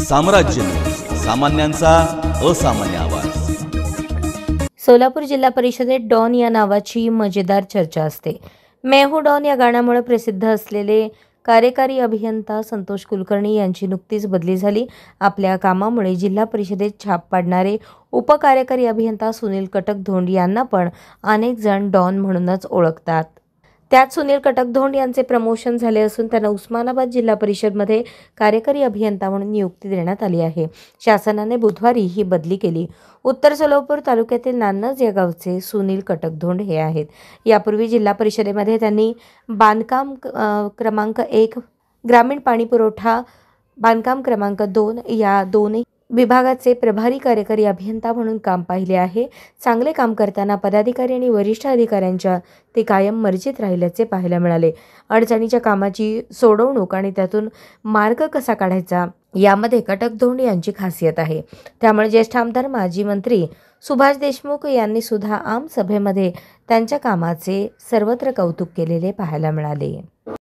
साम्राज्य, सामान्यांचा असामान्य आवाज। सोलापूर जिल्हा परिषदेत डॉन या नावाची मजेदार चर्चा असते। मैं हूं डॉन या गाण्यामुळे प्रसिद्ध असलेले कार्यकारी अभियंता संतोष कुलकर्णी यांची नुकतीच बदली झाली। आपल्या कामामुळे जिल्हा परिषदेत छाप पाडणारे उपकार्यकारी अभियंता सुनील कटकधोंड यांना पण अनेक जण डॉन म्हणूनच ओळखतात। त्यात सुनील कटकधोंड यांचे प्रमोशन झाले असून त्यांना उस्मानाबाद जिल्हा परिषदमध्ये कार्यकारी अभियंता म्हणून नियुक्ती देण्यात आली आहे। शासनाने बुधवारी ही बदली केली। उत्तर सोलापूर तालुक्यातील नान्नज या गावचे सुनील कटकधोंड हे आहेत। यापूर्वी जिल्हा परिषदेमध्ये त्यांनी बांधकाम क्रमांक 1, ग्रामीण पाणी पुरवठा बांधकाम क्रमांक 2 या दोन्ही विभागाचे प्रभारी कार्यकारी अभियंता म्हणून काम पाहिले आहे। चांगले काम करताना पदाधिकारी आणि वरिष्ठ अधिकाऱ्यांच्या ते कायम मर्जीत राहिल्याचे पाहायला मिळाले। अडचणीच्या कामाची सोडवणूक आणि त्यातून मार्ग कसा काढायचा यामध्ये कटकधोंड यांची खासियत आहे। त्यामुळे ज्येष्ठ आमदार माजी मंत्री सुभाष देशमुख यांनी सुद्धा आम सभेमध्ये त्यांच्या कामाचे सर्वत्र कौतुक केलेले पाहायला मिळाले।